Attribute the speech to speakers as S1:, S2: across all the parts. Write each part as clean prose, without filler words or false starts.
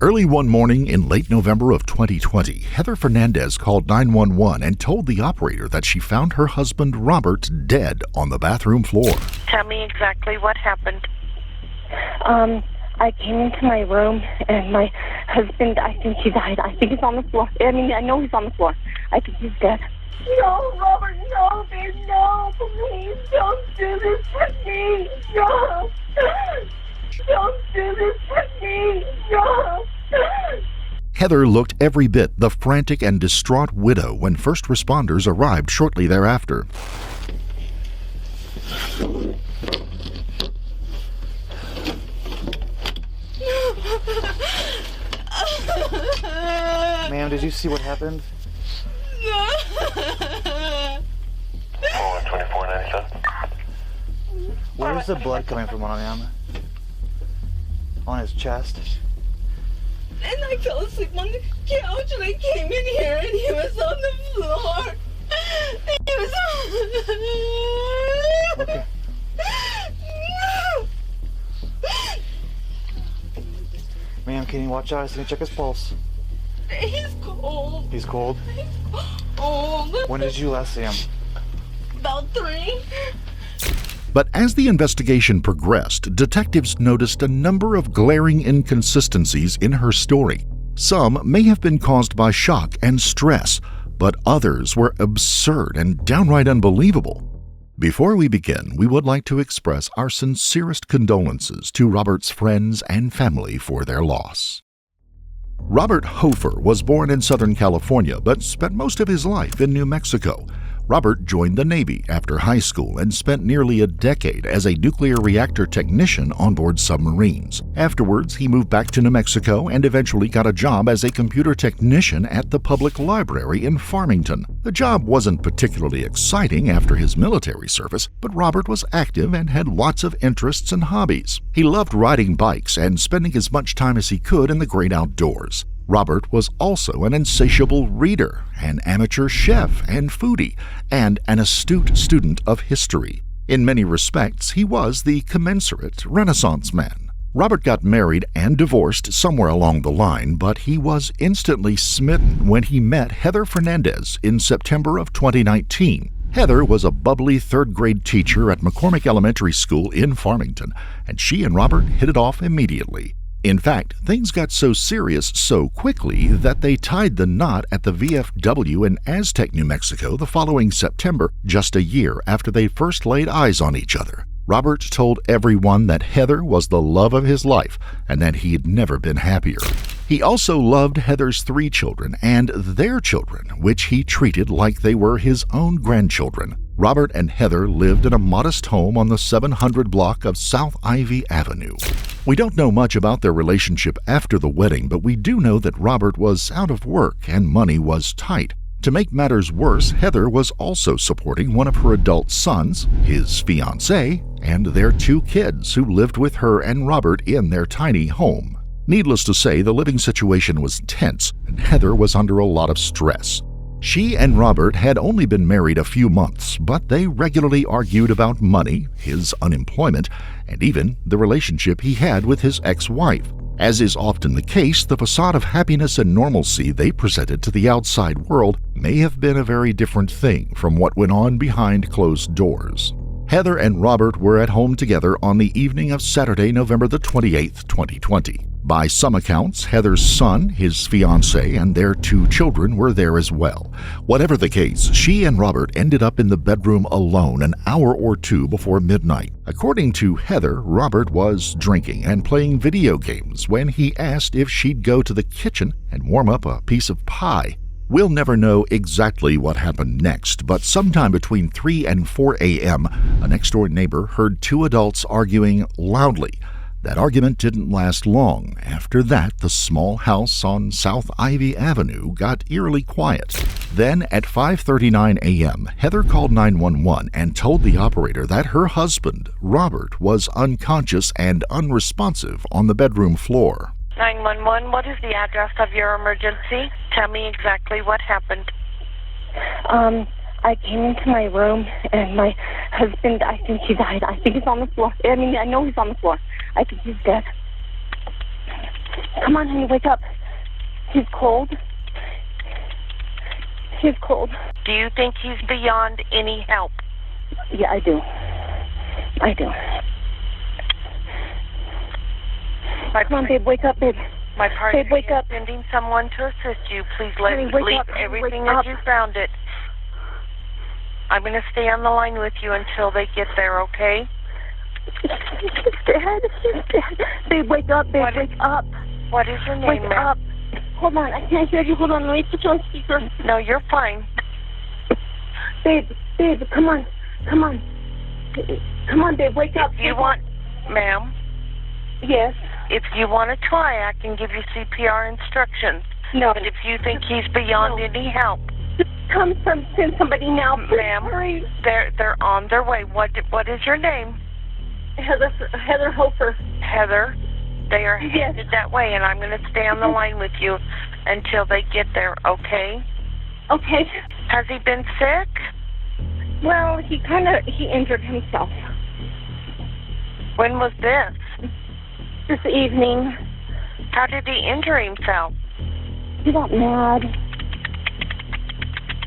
S1: Early one morning in late November of 2020, Heather Fernandez called 911 and told the operator that she found her husband Robert dead on the bathroom floor.
S2: Tell me exactly what happened.
S3: I came into my room and my husband, I think he died. I think he's on the floor. I know he's on the floor. I think he's dead.
S4: No, Robert, no, babe, no, please don't do this to me, no. Don't do this to me, no.
S1: Heather looked every bit the frantic and distraught widow when first responders arrived shortly thereafter.
S5: Ma'am, did you see what happened?
S6: 2497.
S5: Where's the blood coming from on him? On his chest?
S4: And I fell asleep on the couch and I came in here and he was on the floor. He was on...
S5: Okay. Ma'am, can you watch eyes? Can you check his pulse?
S4: He's cold.
S5: He's cold?
S4: Cold.
S5: When did you last see him?
S4: About 3.
S1: But as the investigation progressed, detectives noticed a number of glaring inconsistencies in her story. Some may have been caused by shock and stress, but others were absurd and downright unbelievable. Before we begin, we would like to express our sincerest condolences to Robert's friends and family for their loss. Robert Hofer was born in Southern California but spent most of his life in New Mexico. Robert joined the Navy after high school and spent nearly a decade as a nuclear reactor technician on board submarines. Afterwards, he moved back to New Mexico and eventually got a job as a computer technician at the public library in Farmington. The job wasn't particularly exciting after his military service, but Robert was active and had lots of interests and hobbies. He loved riding bikes and spending as much time as he could in the great outdoors. Robert was also an insatiable reader, an amateur chef and foodie, and an astute student of history. In many respects, he was the commensurate Renaissance man. Robert got married and divorced somewhere along the line, but he was instantly smitten when he met Heather Fernandez in September of 2019. Heather was a bubbly third-grade teacher at McCormick Elementary School in Farmington, and she and Robert hit it off immediately. In fact, things got so serious so quickly that they tied the knot at the VFW in Aztec, New Mexico the following September, just a year after they first laid eyes on each other. Robert told everyone that Heather was the love of his life and that he had never been happier. He also loved Heather's 3 children and their children, which he treated like they were his own grandchildren. Robert and Heather lived in a modest home on the 700 block of South Ivy Avenue. We don't know much about their relationship after the wedding, but we do know that Robert was out of work and money was tight. To make matters worse, Heather was also supporting one of her adult sons, his fiancée, and their 2 kids who lived with her and Robert in their tiny home. Needless to say, the living situation was tense, and Heather was under a lot of stress. She and Robert had only been married a few months, but they regularly argued about money, his unemployment, and even the relationship he had with his ex-wife. As is often the case, the facade of happiness and normalcy they presented to the outside world may have been a very different thing from what went on behind closed doors. Heather and Robert were at home together on the evening of Saturday, November the 28th, 2020. By some accounts, Heather's son, his fiancée, and their 2 children were there as well. Whatever the case, she and Robert ended up in the bedroom alone an hour or 2 before midnight. According to Heather, Robert was drinking and playing video games when he asked if she'd go to the kitchen and warm up a piece of pie. We'll never know exactly what happened next, but sometime between 3 and 4 a.m., a next-door neighbor heard 2 adults arguing loudly. That argument didn't last long. After that, the small house on South Ivy Avenue got eerily quiet. Then, at 5:39 a.m., Heather called 911 and told the operator that her husband, Robert, was unconscious and unresponsive on the bedroom floor.
S2: 911, what is the address of your emergency? Tell me exactly what happened.
S3: I came into my room and my husband, I think he died. I think he's on the floor. I know he's on the floor. I think he's dead. Come on, honey, wake up. He's cold. He's cold.
S2: Do you think he's beyond any help?
S3: Yeah, I do. I do. Come on, babe, wake up, babe.
S2: My partner
S3: Babe, wake
S2: is
S3: up.
S2: sending someone to assist you. Please
S3: Honey, wake
S2: leave
S3: up.
S2: everything
S3: Wake
S2: as
S3: up.
S2: you found it. I'm going to stay on the line with you until they get there, okay?
S3: She's dead. She's dead. Babe, wake up, babe, wake up.
S2: What is your name,
S3: Wake
S2: ma'am?
S3: up. Hold on, I can't hear you. Hold on, let me put you on speaker.
S2: No, you're fine.
S3: Babe, come on. Come on. Come on, babe, wake up.
S2: You want, ma'am,
S3: Yes.
S2: if you want to try, I can give you CPR instructions.
S3: No.
S2: But if you think he's beyond any help,
S3: Send somebody now, please.
S2: ma'am,
S3: Hurry.
S2: they're on their way. What is your name?
S3: Heather Hofer.
S2: Heather. They are
S3: Yes.
S2: headed that way, and I'm going to stay on the line with you until they get there, okay?
S3: Okay.
S2: Has he been sick?
S3: Well, he injured himself
S2: When was this?
S3: this evening.
S2: How did he injure himself?
S3: He got mad.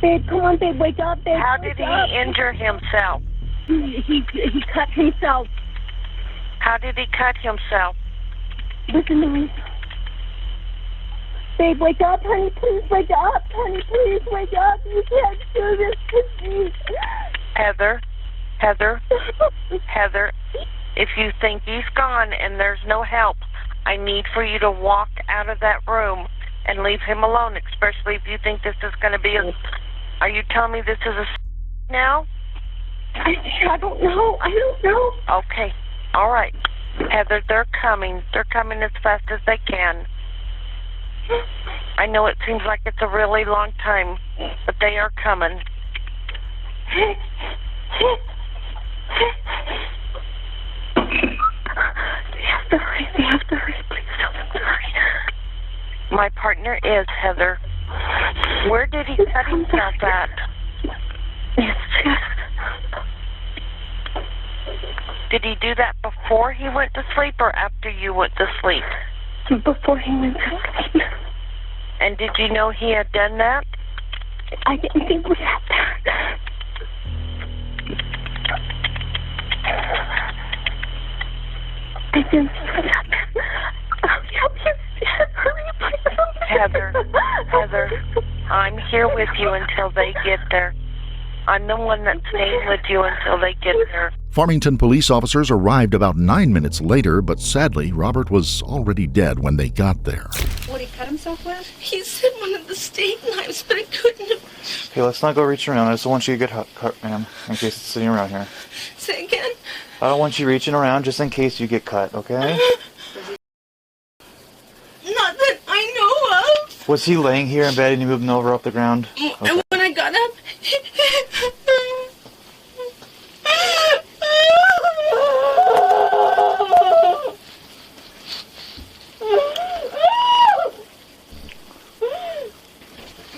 S3: Babe, come on, babe, wake up, babe.
S2: How did he injure himself?
S3: He cut himself.
S2: How did he cut himself?
S3: Listen to me. Babe, wake up, honey, please wake up. Honey, please wake up. You can't do this to me.
S2: Heather, if you think he's gone and there's no help, I need for you to walk out of that room and leave him alone, especially if you think this is going to be a... Are you telling me this is a now?
S3: I don't know.
S2: Okay. All right. Heather, they're coming. They're coming as fast as they can. I know it seems like it's a really long time, but they are coming.
S3: They have to hurry. Please tell them to hurry.
S2: My partner is Heather. Where did he cut himself at? Did he do that before he went to sleep or after you went to sleep?
S3: Before he went to sleep.
S2: And did you know he had done that?
S3: I didn't think we had that. I didn't think we had that. Hurry, please.
S2: Heather, I'm here with you until they get there. I'm the one that's staying with you until they get there.
S1: Farmington police officers arrived about 9 minutes later, but sadly, Robert was already dead when they got there.
S6: What, he cut himself with?
S4: He said one of the steak knives, but I couldn't have...
S5: Okay, let's not go reaching around. I just don't want you to get cut, ma'am, in case it's sitting around here.
S4: Say again?
S5: I don't want you reaching around just in case you get cut, okay?
S4: Not that I know of.
S5: Was he laying here in bed and you moved him over off the ground? Okay.
S4: And when I got up...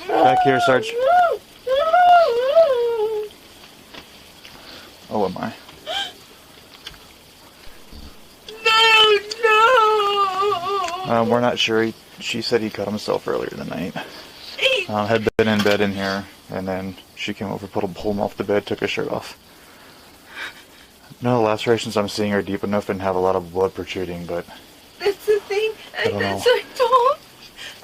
S5: Back here, Sarge. Oh, am I?
S4: No!
S5: We're not sure. She said he cut himself earlier in the night. Had been in bed in here, and then she came over, pulled him off the bed, took his shirt off. No, the lacerations I'm seeing are deep enough and have a lot of blood protruding, but...
S4: That's the thing.
S5: I don't know.
S4: As I told,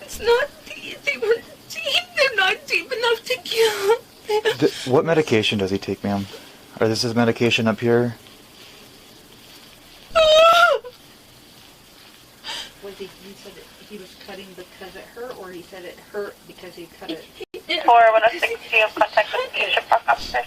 S4: it's not deep. They were deep. They're not deep enough to kill.
S5: What medication does he take, ma'am? Or this is medication up here?
S6: Was he said that he was cutting because it hurt, or he said it hurt because he cut it?
S2: 4106, do you have contact with the Leadership Park officer?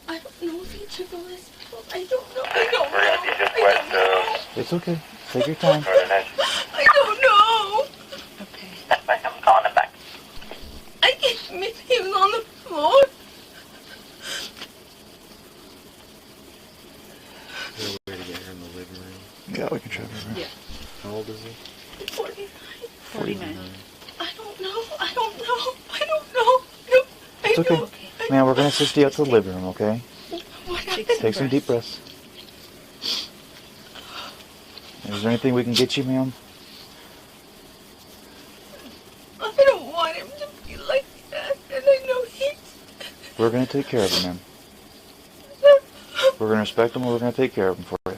S4: I don't know if he took all this. I don't know.
S5: It's okay. Take your time.
S4: I don't know.
S6: Okay.
S2: I'm calling him back.
S4: He was on the floor.
S7: Is there a way to get her in the living room?
S5: Yeah, we can try that.
S6: Yeah.
S7: How old is he?
S4: 49.
S6: 49.
S4: I don't know. No.
S5: It's okay.
S4: I
S5: Man, we're going to assist you out to the living room, okay?
S4: What happened?
S5: Take some deep breaths. Is there anything we can get you, ma'am?
S4: I don't want him to be like that, and I know he's...
S5: We're going to take care of him, ma'am. We're going to respect him, and we're going to take care of him for you.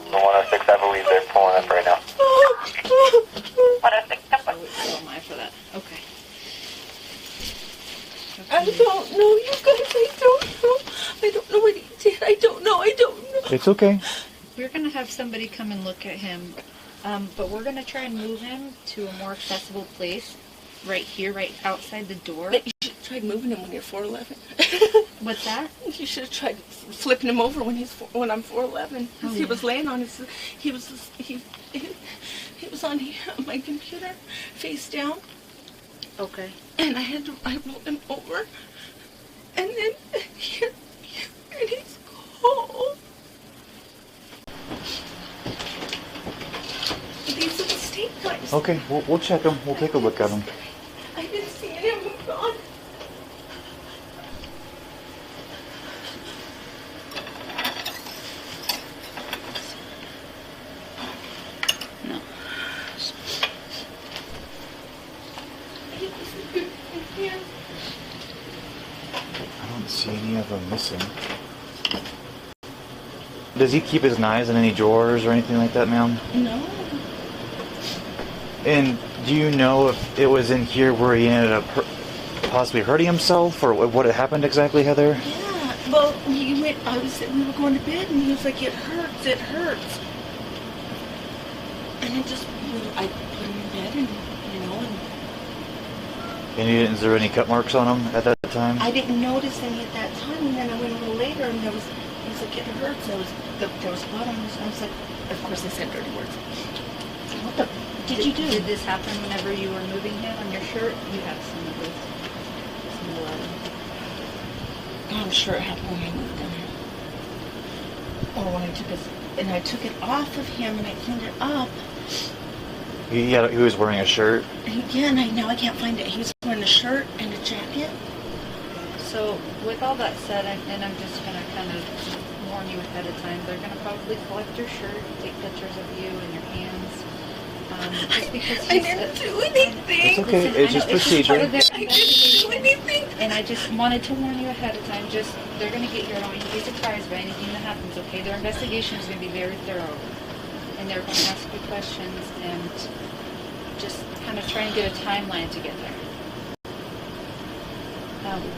S8: 106, I believe they're pulling up right now. 106,
S6: Oh my for that. Okay.
S4: I don't know, you guys, I don't know. I don't know what he did. I don't know.
S5: It's okay.
S6: We're gonna have somebody come and look at him, but we're gonna try and move him to a more accessible place, right here, right outside the door.
S4: But you should have tried moving him when you're 4'11".
S6: What's that?
S4: You should have tried flipping him over when when I'm 4'11".
S6: Oh,
S4: He
S6: yeah.
S4: was laying on his, he was on my computer, face down,
S6: Okay.
S4: and I rolled him over, and then and he's cold. These are the state guys.
S5: Okay, we'll check him. We'll take a look at him.
S4: I didn't see any of them gone.
S6: No.
S4: I didn't see them in here.
S5: I don't see any of them missing. Does he keep his knives in any drawers or anything like that, ma'am?
S4: No.
S5: And do you know if it was in here where he ended up possibly hurting himself, or what had happened exactly, Heather?
S4: Yeah. Well, we were going to bed, and he was like, "It hurts. It hurts." And I put him in bed, and
S5: And is there any cut marks on him at that time?
S4: I didn't notice any at that time. And then I went a little later, and he was like, "It hurts." And there was blood on his. I was like, of course, I said dirty words. What the did you do?
S6: Did this happen whenever you were moving him on your shirt? You have some of this. Some blood.
S4: I'm sure it happened when I moved him. Or when I took it off of him and I cleaned it up.
S5: He was wearing a shirt.
S4: Again, now I can't find it. He was wearing a shirt and a jacket.
S6: So with all that said, and I'm just going to kind of warn you ahead of time, they're going to probably collect your shirt, take pictures of you and your hands. Just because
S4: I didn't do anything.
S5: It's okay.
S6: Listen,
S5: It's just procedure.
S6: part of their
S4: I didn't do anything.
S6: And I just wanted to warn you ahead of time. They're going to get you. I don't want you to be surprised by anything that happens. Okay, their investigation is going to be very thorough, and they're going to ask you questions and just kind of try and get a timeline to get there.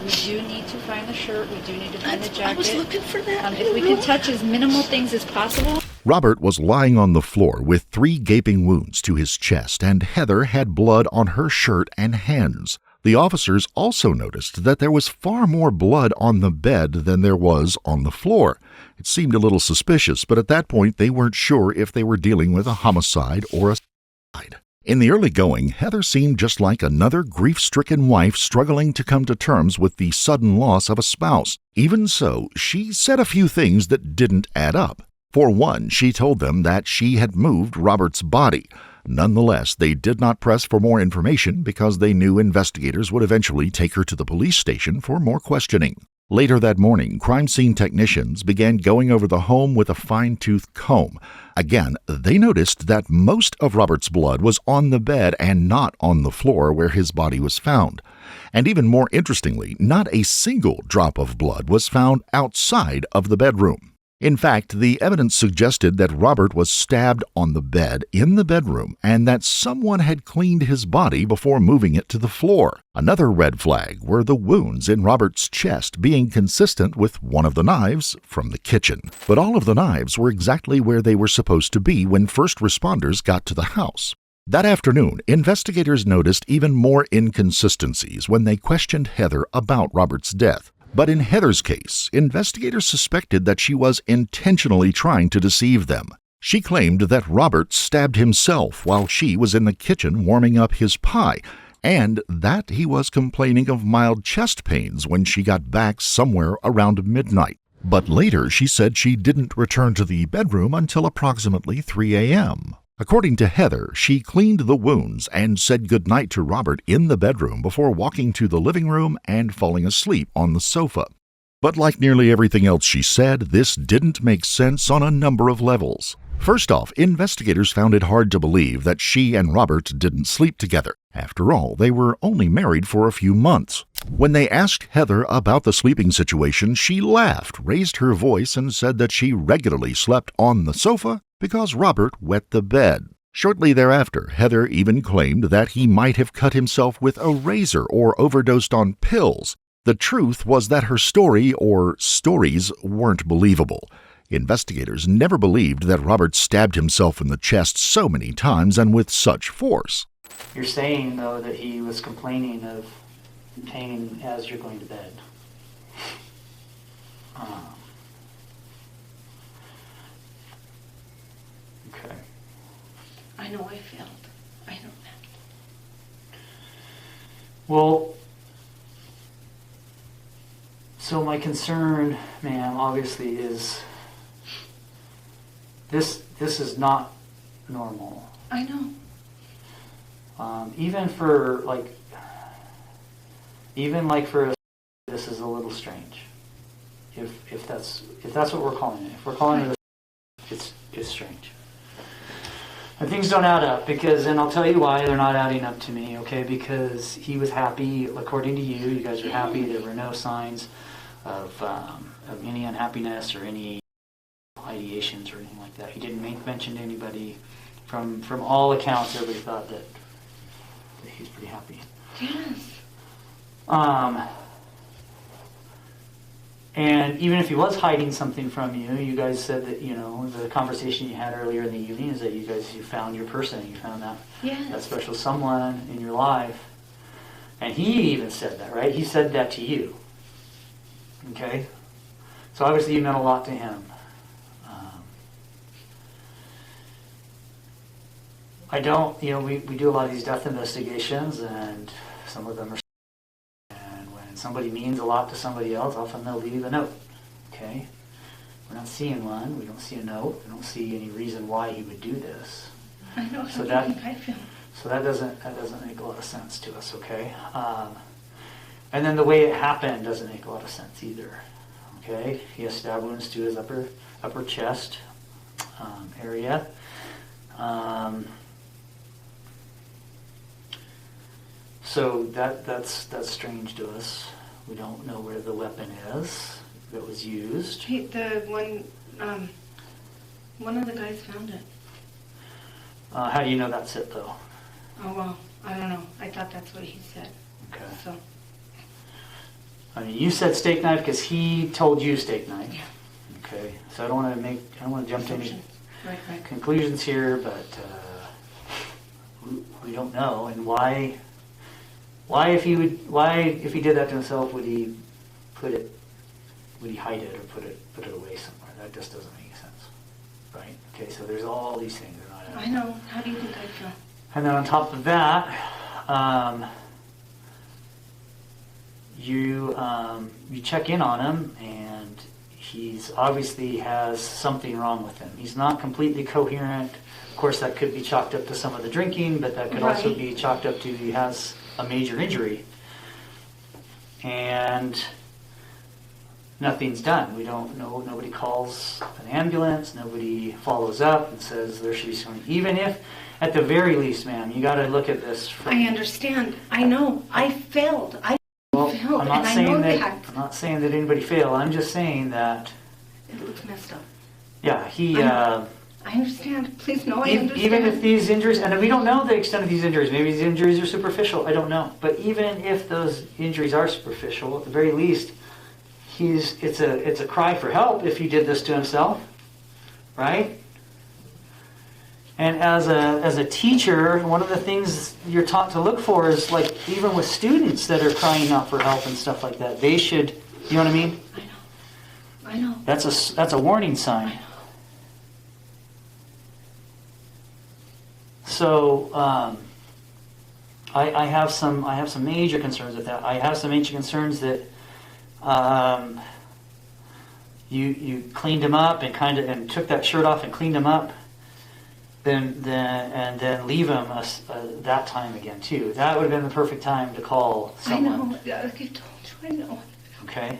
S6: We do need to find the shirt. We do need to find the jacket.
S4: I was looking for that.
S6: If we can touch as minimal things as possible.
S1: Robert was lying on the floor with 3 gaping wounds to his chest, and Heather had blood on her shirt and hands. The officers also noticed that there was far more blood on the bed than there was on the floor. It seemed a little suspicious, but at that point they weren't sure if they were dealing with a homicide or a suicide. In the early going, Heather seemed just like another grief-stricken wife struggling to come to terms with the sudden loss of a spouse. Even so, she said a few things that didn't add up. For one, she told them that she had moved Robert's body. Nonetheless, they did not press for more information because they knew investigators would eventually take her to the police station for more questioning. Later that morning, crime scene technicians began going over the home with a fine-tooth comb. Again, they noticed that most of Robert's blood was on the bed and not on the floor where his body was found. And even more interestingly, not a single drop of blood was found outside of the bedroom. In fact, the evidence suggested that Robert was stabbed on the bed in the bedroom and that someone had cleaned his body before moving it to the floor. Another red flag were the wounds in Robert's chest being consistent with one of the knives from the kitchen. But all of the knives were exactly where they were supposed to be when first responders got to the house. That afternoon, investigators noticed even more inconsistencies when they questioned Heather about Robert's death. But in Heather's case, investigators suspected that she was intentionally trying to deceive them. She claimed that Robert stabbed himself while she was in the kitchen warming up his pie, and that he was complaining of mild chest pains when she got back somewhere around midnight. But later she said she didn't return to the bedroom until approximately 3 a.m. According to Heather, she cleaned the wounds and said goodnight to Robert in the bedroom before walking to the living room and falling asleep on the sofa. But like nearly everything else she said, this didn't make sense on a number of levels. First off, investigators found it hard to believe that she and Robert didn't sleep together. After all, they were only married for a few months. When they asked Heather about the sleeping situation, she laughed, raised her voice, and said that she regularly slept on the sofa because Robert wet the bed. Shortly thereafter, Heather even claimed that he might have cut himself with a razor or overdosed on pills. The truth was that her story or stories weren't believable. Investigators never believed that Robert stabbed himself in the chest so many times and with such force.
S9: You're saying, though, that he was complaining of pain as you're going to bed. Okay.
S6: I know I failed. I know that.
S9: Well, so my concern, ma'am, obviously is this is not normal.
S6: I know.
S9: Even for this is a little strange. If that's what we're calling it. If we're calling it it's strange. And things don't add up and I'll tell you why they're not adding up to me, okay? Because he was happy, according to you. You guys are happy. There were no signs of any unhappiness or any ideations or anything like that. He didn't mention to anybody. From all accounts, everybody thought that he's pretty happy.
S6: Yes.
S9: And even if he was hiding something from you, you guys said that, the conversation you had earlier in the evening is that you found your person, you found that special someone in your life. And he even said that, right? He said that to you. Okay? So obviously you meant a lot to him. I don't, we do a lot of these death investigations, and some of them are, and when somebody means a lot to somebody else, often they'll leave a note, okay? We're not seeing one, we don't see a note, we don't see any reason why he would do this.
S6: I know,
S9: so
S6: how do you think I feel?
S9: So that doesn't make a lot of sense to us, okay? And then the way it happened doesn't make a lot of sense either, okay? He has stab wounds to his upper chest area. So that's strange to us. We don't know where the weapon is that was used.
S6: Hey, the one of the guys found it.
S9: How do you know that's it, though?
S6: Oh, well, I don't know. I thought that's what he said.
S9: Okay.
S6: So.
S9: I mean, you said steak knife because he told you steak knife.
S6: Yeah.
S9: Okay. So I don't want to jump to any
S6: right.
S9: conclusions here, but we don't know. And why if he did that to himself, would he hide it or put it away somewhere? That just doesn't make sense, right? Okay, so there's all these things.
S6: I know. How do you think I feel?
S9: And then on top of that, you check in on him, and he's obviously has something wrong with him. He's not completely coherent. Of course, that could be chalked up to some of the drinking, but that could also be chalked up to he has a major injury, and nothing's done. We don't know. Nobody calls an ambulance. Nobody follows up and says there should be something. Even if, at the very least, ma'am, you got to look at this.
S6: I understand. I know. I failed. I failed, and I know that. I'm
S9: not saying that anybody failed. I'm just saying that
S6: it looks messed up.
S9: Yeah,
S6: I understand. Please, no, I understand.
S9: Even if these injuries, and we don't know the extent of these injuries, maybe these injuries are superficial, I don't know. But even if those injuries are superficial, at the very least, it's a cry for help if he did this to himself, right? And as a teacher, one of the things you're taught to look for is, like, even with students that are crying out for help and stuff like that, they should, you know what I mean?
S6: I know.
S9: That's a warning sign. So I have some major concerns with that. I have some major concerns that you cleaned him up and took that shirt off and cleaned him up. and then leave him that time again too. That would have been the perfect time to call someone.
S4: I know. Like I told you, I know.
S9: Okay.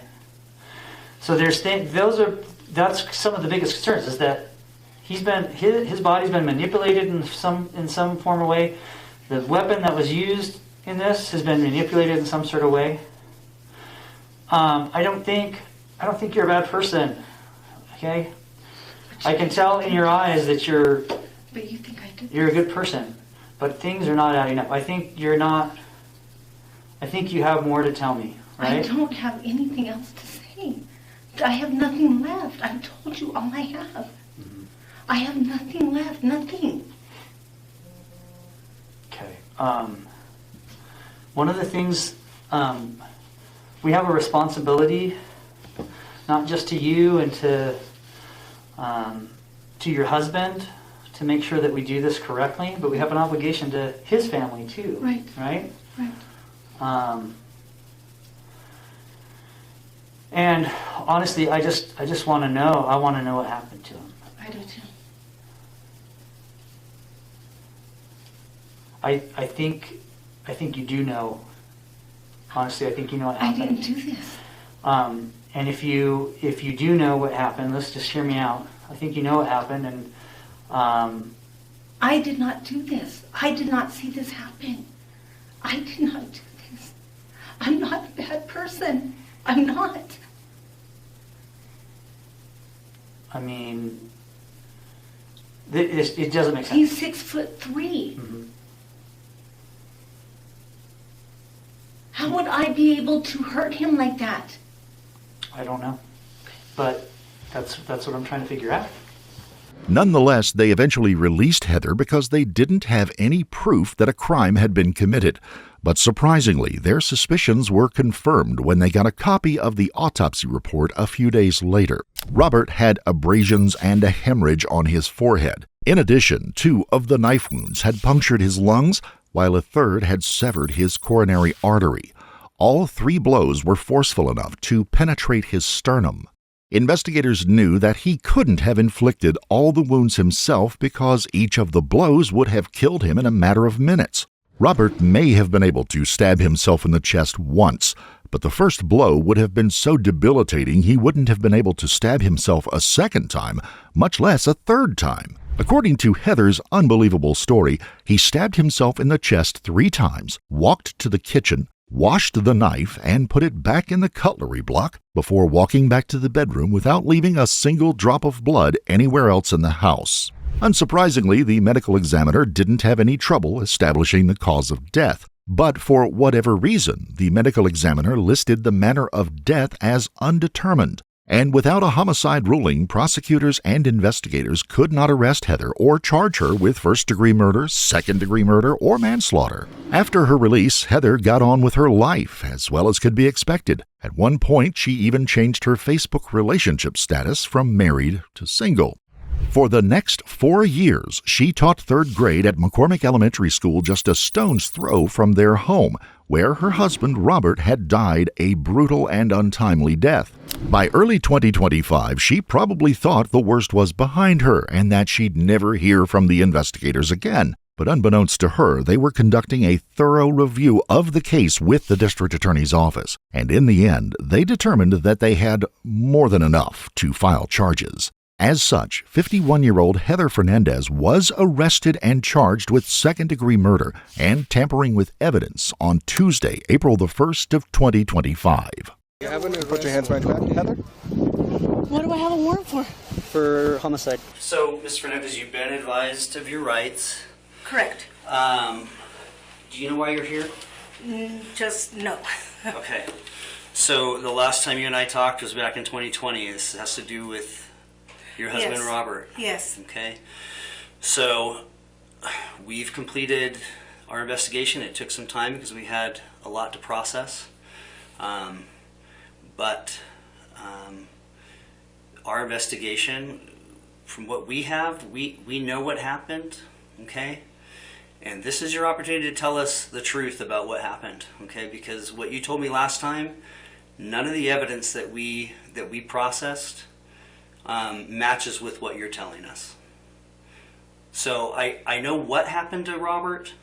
S9: So that's some of the biggest concerns, is that his body's been manipulated in some form or way. The weapon that was used in this has been manipulated in some sort of way. I don't think you're a bad person. Okay. I can tell in your eyes that you're.
S4: But you think I do?
S9: You're a good person, but things are not adding up. I think you're not. I think you have more to tell me, right?
S4: I don't have anything else to say. I have nothing left. I've told you all I have.
S9: Mm-hmm.
S4: I have nothing left. Nothing.
S9: Okay. One of the things we have a responsibility, not just to you and to your husband, to make sure that we do this correctly, but we have an obligation to his family too.
S4: Right.
S9: Right?
S4: Right.
S9: And honestly, I just want to know. I want to know what happened to him.
S4: I do too.
S9: I think you do know. Honestly, I think you know what happened.
S4: I didn't do this.
S9: And if you do know what happened, let's just hear me out. I think you know what happened, and
S4: I did not do this. I did not see this happen. I did not do this. I'm not a bad person. I'm not.
S9: I mean, it doesn't make sense.
S4: He's 6'3".
S9: Mm-hmm.
S4: How would I be able to hurt him like that?
S9: I don't know, but that's what I'm trying to figure out.
S1: Nonetheless, they eventually released Heather because they didn't have any proof that a crime had been committed. But surprisingly, their suspicions were confirmed when they got a copy of the autopsy report a few days later. Robert had abrasions and a hemorrhage on his forehead. In addition, 2 of the knife wounds had punctured his lungs, while a third had severed his coronary artery. All 3 blows were forceful enough to penetrate his sternum. Investigators knew that he couldn't have inflicted all the wounds himself because each of the blows would have killed him in a matter of minutes. Robert may have been able to stab himself in the chest once, but the first blow would have been so debilitating he wouldn't have been able to stab himself a second time, much less a third time. According to Heather's unbelievable story, he stabbed himself in the chest 3 times, walked to the kitchen, washed the knife, and put it back in the cutlery block before walking back to the bedroom without leaving a single drop of blood anywhere else in the house. Unsurprisingly, the medical examiner didn't have any trouble establishing the cause of death. But for whatever reason, the medical examiner listed the manner of death as undetermined. And without a homicide ruling, prosecutors and investigators could not arrest Heather or charge her with first-degree murder, second-degree murder, or manslaughter. After her release, Heather got on with her life, as well as could be expected. At one point, she even changed her Facebook relationship status from married to single. For the next 4 years, she taught 3rd grade at McCormick Elementary School just a stone's throw from their home, where her husband Robert had died a brutal and untimely death. By early 2025, she probably thought the worst was behind her and that she'd never hear from the investigators again. But unbeknownst to her, they were conducting a thorough review of the case with the district attorney's office, and in the end, they determined that they had more than enough to file charges. As such, 51-year-old Heather Fernandez was arrested and charged with second-degree murder and tampering with evidence on Tuesday, April the 1st of 2025.
S10: You haven't put your hands behind your back, Heather?
S11: What do I have a warrant for?
S10: For homicide.
S12: So, Ms. Fernandez, you've been advised of your rights.
S11: Correct.
S12: Do you know why you're here?
S11: Just no.
S12: Okay. So, the last time you and I talked was back in 2020. This has to do with your husband,
S11: Yes.
S12: Robert.
S11: Yes.
S12: Okay. So, we've completed our investigation. It took some time because we had a lot to process. But our investigation, from what we have, we know what happened, okay? And this is your opportunity to tell us the truth about what happened, okay? Because what you told me last time, none of the evidence that we processed matches with what you're telling us. So I know what happened to Robert.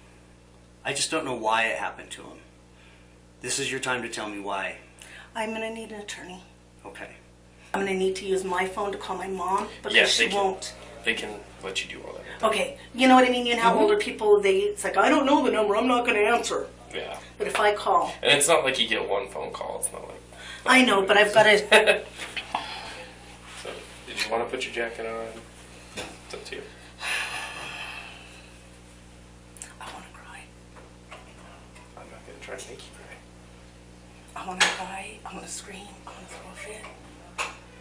S12: I just don't know why it happened to him. This is your time to tell me why.
S11: I'm going to need an attorney.
S12: Okay.
S11: I'm going to need to use my phone to call my mom because
S13: Yes,
S11: she won't.
S13: They can let you do all that.
S11: Okay, you know what I mean? You know how older people, it's like, I don't know the number, I'm not going to answer.
S13: Yeah.
S11: But if I call.
S13: And it's not like you get one phone call. It's not like.
S11: I know, but I've got to.
S13: So, did you want to put your jacket on? It's up to you.
S11: I want to cry.
S13: I'm not going to try to make you cry.
S11: I want to cry. I want to scream. I want to throw a fit.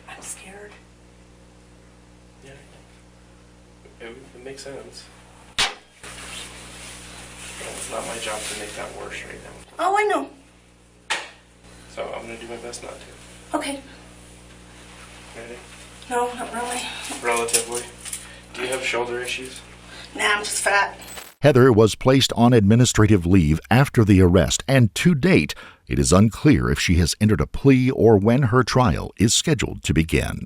S11: I'm scared.
S13: Yeah. It makes sense. But it's not my job to make that worse right now.
S11: Oh, I know.
S13: So I'm going to do my best not to.
S11: Okay.
S13: Ready?
S11: No, not really.
S13: Relatively. Do you have shoulder issues?
S11: Nah, I'm just fat.
S1: Heather was placed on administrative leave after the arrest, and to date, it is unclear if she has entered a plea or when her trial is scheduled to begin.